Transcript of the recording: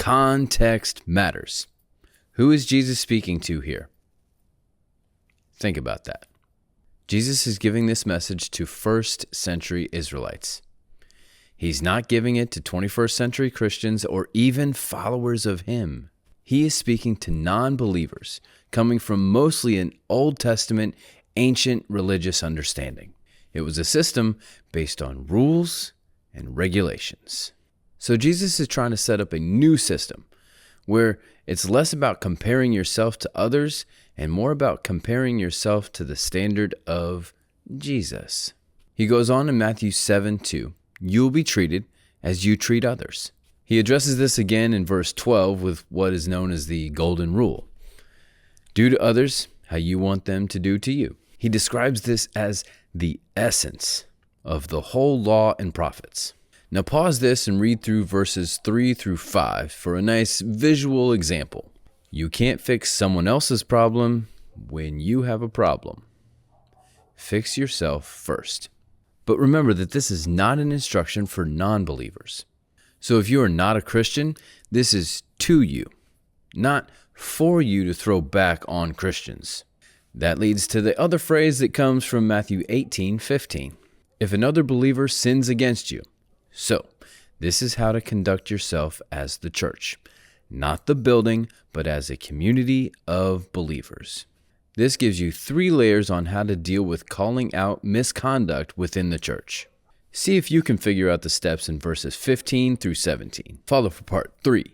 Context matters. Who is Jesus speaking to here? Think about that. Jesus is giving this message to first century Israelites. He's not giving it to 21st century Christians or even followers of him. He is speaking to non-believers coming from mostly an Old Testament, ancient religious understanding. It was a system based on rules and regulations. So Jesus is trying to set up a new system where it's less about comparing yourself to others and more about comparing yourself to the standard of Jesus. He goes on in Matthew 7:2, "You'll be treated as you treat others." He addresses this again in verse 12 with what is known as the golden rule. Do to others how you want them to do to you. He describes this as the essence of the whole law and prophets. Now pause this and read through verses 3 through 5 for a nice visual example. You can't fix someone else's problem when you have a problem. Fix yourself first. But remember that this is not an instruction for non-believers. So if you are not a Christian, this is to you, not for you to throw back on Christians. That leads to the other phrase that comes from Matthew 18:15. If another believer sins against you. So, this is how to conduct yourself as the church. Not the building, but as a community of believers. This gives you 3 layers on how to deal with calling out misconduct within the church. See if you can figure out the steps in verses 15 through 17. Follow for part 3.